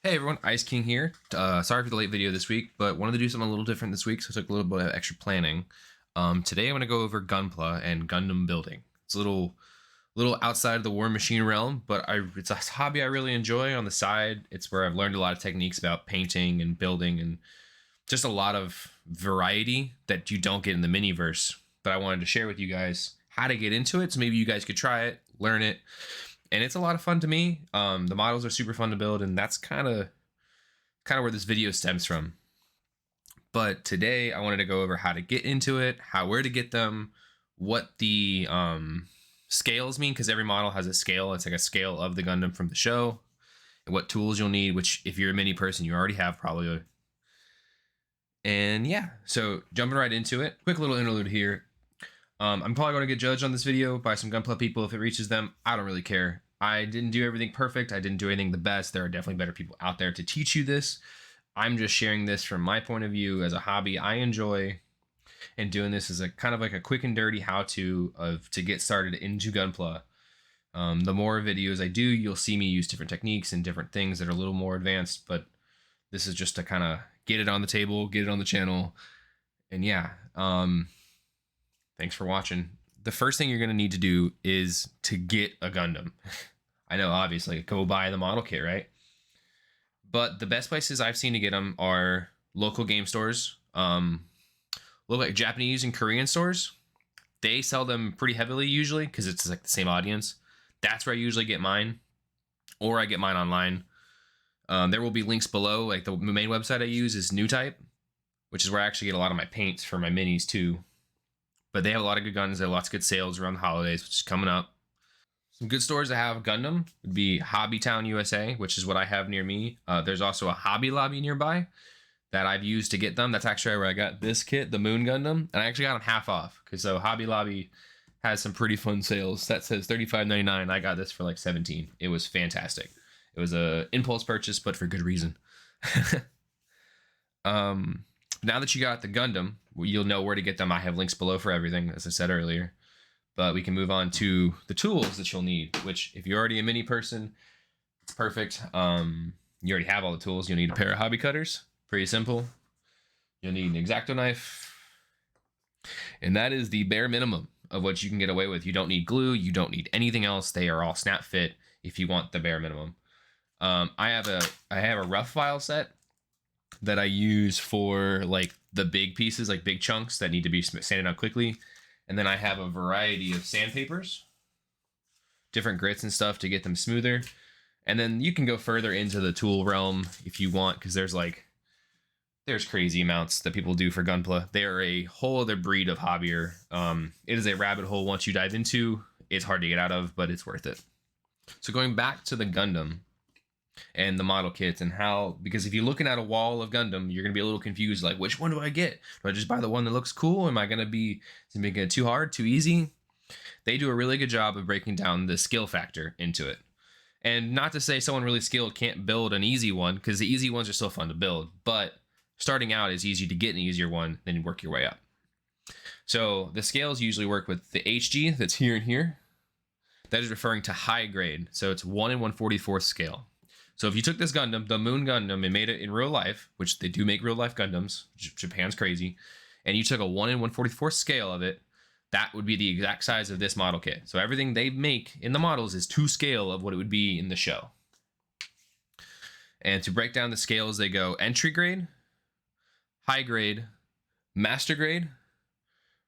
Hey everyone, Ice King here. Sorry for the late video this week, but wanted to do something a little different this week, so I took a little bit of extra planning. Today I'm going to go over Gunpla and Gundam building. It's a little outside of the Warmachine realm, but it's a hobby I really enjoy on the side. It's where I've learned a lot of techniques about painting and building and just a lot of variety that you don't get in the miniverse. But I wanted to share with you guys how to get into it, so maybe you guys could try it, learn it, and it's a lot of fun to me. The models are super fun to build, and that's kind of where this video stems from. But today I wanted to go over how to get into it, where to get them, what the scales mean, because every model has a scale. It's like a scale of the Gundam from the show, and what tools you'll need, which if you're a mini person you already have probably. And yeah, so jumping right into it, quick little interlude here. I'm probably going to get judged on this video by some Gunpla people if it reaches them. I don't really care. I didn't do everything perfect. I didn't do anything the best. There are definitely better people out there to teach you this. I'm just sharing this from my point of view as a hobby I enjoy, and doing this as a kind of like a quick and dirty how-to to get started into Gunpla. The more videos I do, you'll see me use different techniques and different things that are a little more advanced, but this is just to kind of get it on the table, get it on the channel. And yeah, thanks for watching. The first thing you're going to need to do is to get a Gundam. I know, obviously, go buy the model kit, right? But the best places I've seen to get them are local game stores, look like Japanese and Korean stores. They sell them pretty heavily usually because it's like the same audience. That's where I usually get mine, or I get mine online. There will be links below. Like the main website I use is New Type, which is where I actually get a lot of my paints for my minis too. But they have a lot of good guns. They have lots of good sales around the holidays, which is coming up. Some good stores that have Gundam would be Hobbytown USA, which is what I have near me. There's also a Hobby Lobby nearby that I've used to get them. That's actually where I got this kit, the Moon Gundam, and I actually got them half off because so Hobby Lobby has some pretty fun sales. That says $35.99. I got this for like $17. It was fantastic. It was a impulse purchase, but for good reason. Now that you got the Gundam, you'll know where to get them. I have links below for everything, as I said earlier. But we can move on to the tools that you'll need, which if you're already a mini person, it's perfect. You already have all the tools. You'll need a pair of hobby cutters. Pretty simple. You'll need an X-Acto knife. And that is the bare minimum of what you can get away with. You don't need glue. You don't need anything else. They are all snap fit if you want the bare minimum. I have a rough file set that I use for like the big pieces, like big chunks that need to be sanded out quickly. And then I have a variety of sandpapers, different grits and stuff to get them smoother. And then you can go further into the tool realm if you want, because there's crazy amounts that people do for Gunpla. They are a whole other breed of hobbyer. It is a rabbit hole once you dive into. It's hard to get out of, but it's worth it. So going back to the Gundam and the model kits and how, because if you're looking at a wall of Gundam, you're going to be a little confused, like, which one do I get? Do I just buy the one that looks cool? Am I going to be making it too hard, too easy? They do a really good job of breaking down the skill factor into it. And not to say someone really skilled can't build an easy one, because the easy ones are still fun to build, but starting out is easy to get an easier one, then work your way up. So the scales usually work with the HG that's here and here. That is referring to high grade. So it's 1 in 1/44 scale. So if you took this Gundam, the Moon Gundam, and made it in real life, which they do make real life Gundams, Japan's crazy, and you took a 1 in 1/44 scale of it, that would be the exact size of this model kit. So everything they make in the models is to scale of what it would be in the show. And to break down the scales, they go entry grade, high grade, master grade,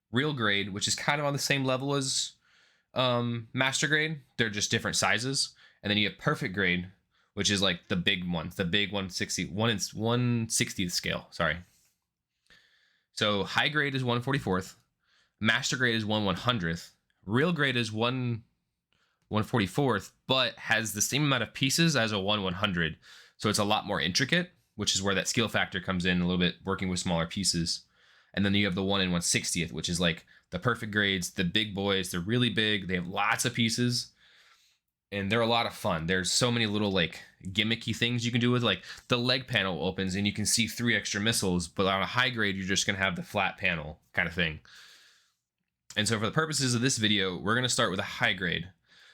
real grade, which is kind of on the same level as master grade. They're just different sizes. And then you have perfect grade, which is like the big ones, the big 1/60th scale, sorry. So high grade is 1/44th, master grade is 1/100th, real grade is 1/144th, but has the same amount of pieces as a 1/100. So it's a lot more intricate, which is where that skill factor comes in a little bit, working with smaller pieces. And then you have the 1 in 1/60th, which is like the perfect grades, the big boys. They're really big. They have lots of pieces. And they're a lot of fun. There's so many little like gimmicky things you can do with, like the leg panel opens and you can see 3 extra missiles, but on a high grade, you're just going to have the flat panel kind of thing. And so for the purposes of this video, we're going to start with a high grade.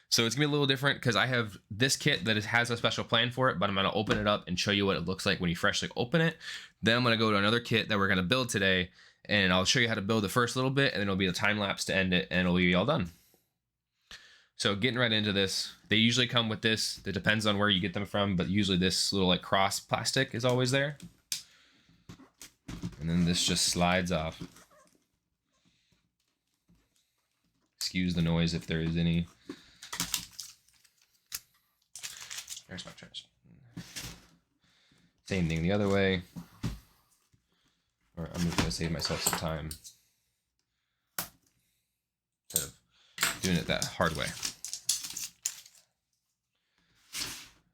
So it's gonna be a little different because I have this kit that has a special plan for it, but I'm gonna open it up and show you what it looks like when you freshly open it. Then I'm gonna go to another kit that we're gonna build today, and I'll show you how to build the first little bit, and then it'll be a time lapse to end it, and it'll be all done. So getting right into this, they usually come with this. It depends on where you get them from, but usually this little like cross plastic is always there. And then this just slides off. Excuse the noise if there is any. There's my trash. Same thing the other way. Or I'm just gonna save myself some time instead of doing it that hard way.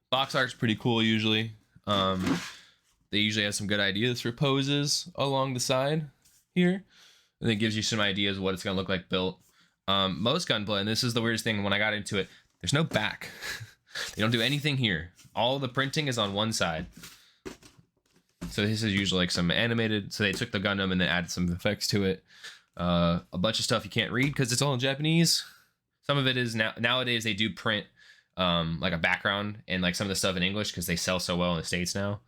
Box art's pretty cool usually. They usually have some good ideas for poses along the side here. And it gives you some ideas of what it's gonna look like built. Most Gunpla, and this is the weirdest thing when I got into it, there's no back. They don't do anything here. All the printing is on one side. So this is usually like some animated, so they took the Gundam and then added some effects to it. A bunch of stuff you can't read because it's all in Japanese. Some of it is nowadays they do print like a background and like some of the stuff in English because they sell so well in the States now.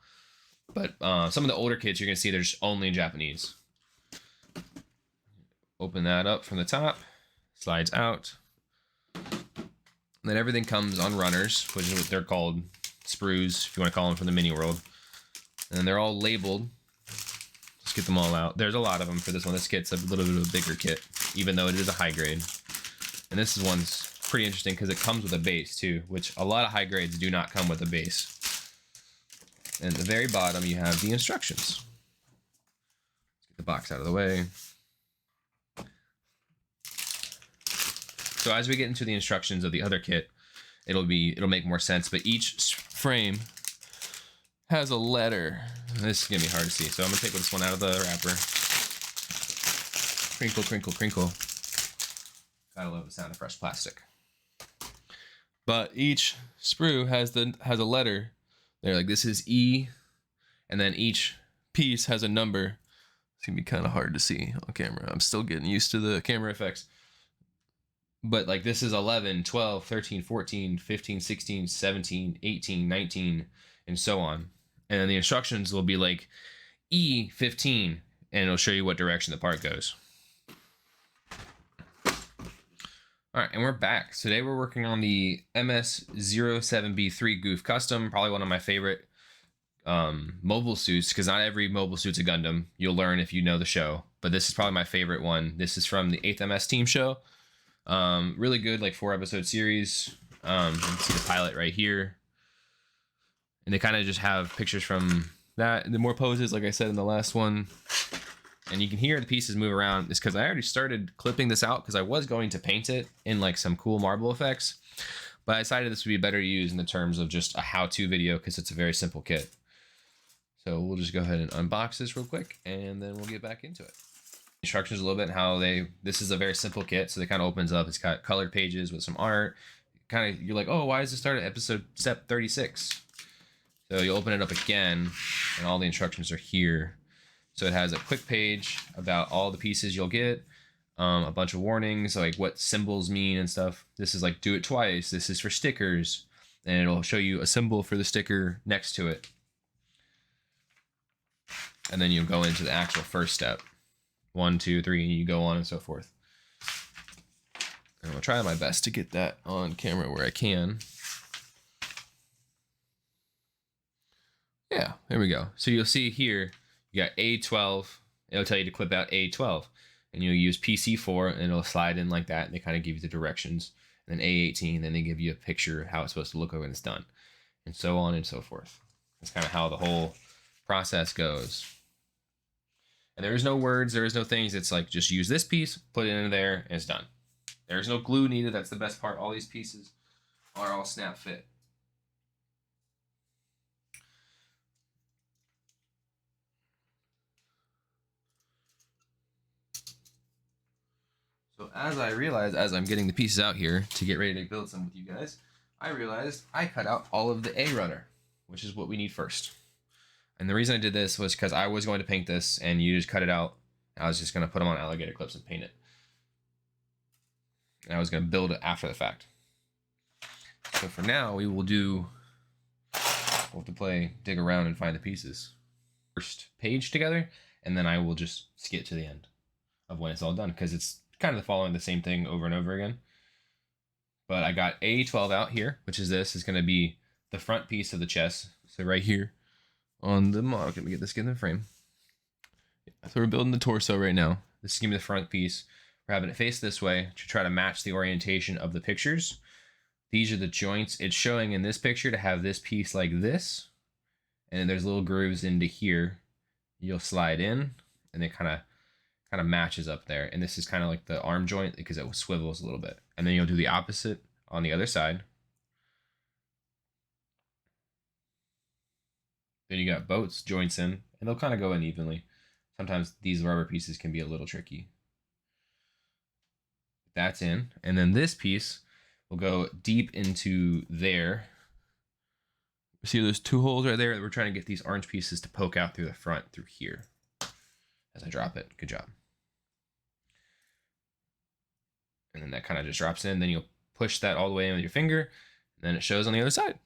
But some of the older kits you're gonna see they're just only in Japanese. Open that up from the top, slides out. And then everything comes on runners, which is what they're called, sprues, if you want to call them from the mini world. And they're all labeled. Let's get them all out. There's a lot of them for this one. This kit's a little bit of a bigger kit, even though it is a high grade. And this is one's pretty interesting because it comes with a base too, which a lot of high grades do not come with a base. And at the very bottom, you have the instructions. Let's get the box out of the way. So as we get into the instructions of the other kit, it'll make more sense. But each frame has a letter. This is gonna be hard to see, so I'm gonna take this one out of the wrapper. Crinkle, crinkle, crinkle. Gotta love the sound of fresh plastic. But each sprue has a letter. They're like, this is E, and then each piece has a number. It's gonna be kind of hard to see on camera. I'm still getting used to the camera effects. But like this is 11, 12, 13, 14, 15, 16, 17, 18, 19, and so on. And then the instructions will be like E15, and it'll show you what direction the part goes. All right, and we're back. Today we're working on the MS-07B3 Goof Custom, probably one of my favorite mobile suits, because not every mobile suit's a Gundam. You'll learn if you know the show, but this is probably my favorite one. This is from the 8th MS Team show. Really good, like 4-episode series. You can see the pilot right here. And they kind of just have pictures from that. The more poses, like I said in the last one. And you can hear the pieces move around. It's because I already started clipping this out because I was going to paint it in like some cool marble effects. But I decided this would be better to use in the terms of just a how-to video because it's a very simple kit. So we'll just go ahead and unbox this real quick and then we'll get back into it. Instructions a little bit and how this is a very simple kit, so it kind of opens up. It's got colored pages with some art. Kind of, you're like, oh, why does it start at step 36? So you open it up again and all the instructions are here. So it has a quick page about all the pieces you'll get, a bunch of warnings like what symbols mean and stuff. This is like do it twice. This is for stickers, and it'll show you a symbol for the sticker next to it. And then you'll go into the actual first step. 1, 2, 3, and you go on and so forth. And I'll try my best to get that on camera where I can. Yeah, there we go. So you'll see here, you got A12. It'll tell you to clip out A12. And you'll use PC4, and it'll slide in like that, and they kind of give you the directions. And then A18, then they give you a picture of how it's supposed to look when it's done. And so on and so forth. That's kind of how the whole process goes. And there is no words, there is no things. It's like, just use this piece, put it in there, and it's done. There's no glue needed. That's the best part. All these pieces are all snap fit. So as I realized, as I'm getting the pieces out here to get ready to build some with you guys, I realized I cut out all of the A runner, which is what we need first. And the reason I did this was because I was going to paint this and you just cut it out. I was just going to put them on alligator clips and paint it. And I was going to build it after the fact. So for now, we'll have to dig around and find the pieces. First page together, and then I will just skip to the end of when it's all done, because it's kind of following the same thing over and over again. But I got A12 out here, which is going to be the front piece of the chest. So right here on the model, let me get in the frame. So we're building the torso right now. This is going to be the front piece. We're having it face this way to try to match the orientation of the pictures. These are the joints. It's showing in this picture to have this piece like this. And then there's little grooves into here. You'll slide in, and it kind of matches up there. And this is kind of like the arm joint because it swivels a little bit. And then you'll do the opposite on the other side. Then you got both joints in, and they'll kind of go in evenly. Sometimes these rubber pieces can be a little tricky. That's in. And then this piece will go deep into there. See those two holes right there? We're trying to get these orange pieces to poke out through the front through here as I drop it. Good job. And then that kind of just drops in. Then you'll push that all the way in with your finger. And then it shows on the other side.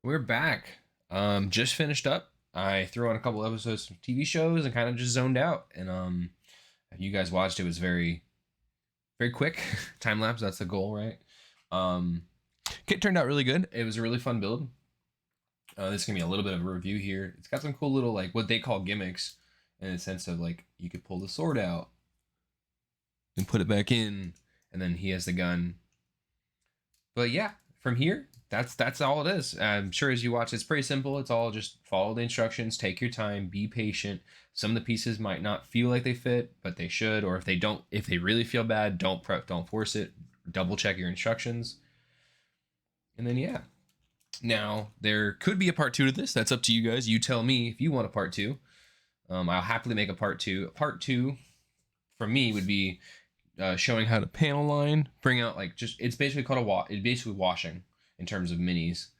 We're back. Just finished up. I threw on a couple episodes of TV shows and kind of just zoned out. And you guys watched, it was very, very quick. Time lapse, that's the goal, right? Kit turned out really good. It was a really fun build. This is gonna be a little bit of a review here. It's got some cool little, like, what they call gimmicks, in the sense of, like, you could pull the sword out and put it back in, and then he has the gun. But yeah, from here, that's all it is. I'm sure as you watch, it's pretty simple. It's all just follow the instructions, take your time, be patient. Some of the pieces might not feel like they fit, but they should. Or if they don't, if they really feel bad, don't force it. Double check your instructions. And then yeah. Now there could be a part 2 to this. That's up to you guys. You tell me if you want a part 2. I'll happily make a part 2. Part 2 for me would be showing how to panel line, bring out, like, just, it's basically called it's basically washing in terms of minis,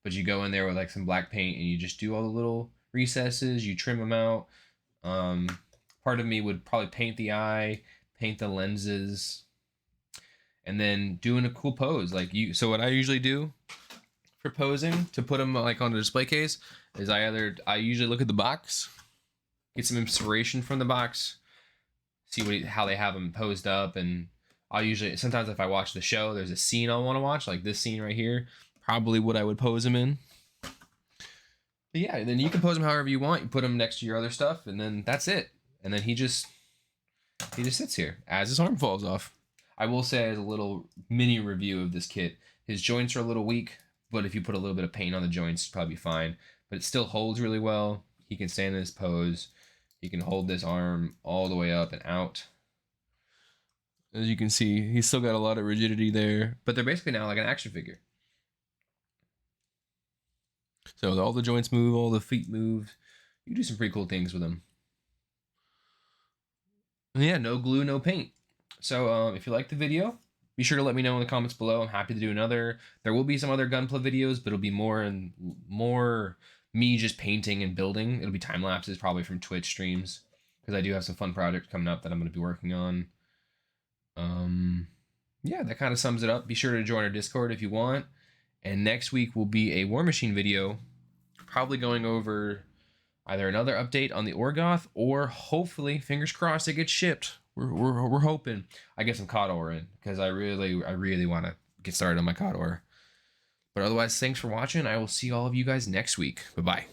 but you go in there with like some black paint and you just do all the little recesses, you trim them out. Part of me would probably paint the eye, paint the lenses, and then doing a cool pose. So what I usually do for posing to put them like on a display case is I usually look at the box, get some inspiration from the box, see how they have them posed up, and I'll usually, sometimes if I watch the show, there's a scene I want to watch, like this scene right here, probably what I would pose him in. But yeah, then you can pose him however you want. You put him next to your other stuff, and then that's it. And then he just sits here as his arm falls off. I will say, as a little mini review of this kit, his joints are a little weak, but if you put a little bit of paint on the joints, it's probably fine. But it still holds really well. He can stand in this pose. He can hold this arm all the way up and out. As you can see, he's still got a lot of rigidity there, but they're basically now like an action figure. So all the joints move, all the feet move. You do some pretty cool things with them. And yeah, no glue, no paint. So if you like the video, be sure to let me know in the comments below. I'm happy to do another. There will be some other Gunpla videos, but it'll be more me just painting and building. It'll be time lapses probably from Twitch streams, because I do have some fun projects coming up that I'm going to be working on. Yeah, that kind of sums it up. Be sure to join our Discord if you want. And next week will be a Warmachine video, probably going over either another update on the Orgoth, or hopefully, fingers crossed, it gets shipped. We're hoping I get some COD ore in, because I really want to get started on my COD ore. But otherwise, thanks for watching. I will see all of you guys next week. Bye-bye.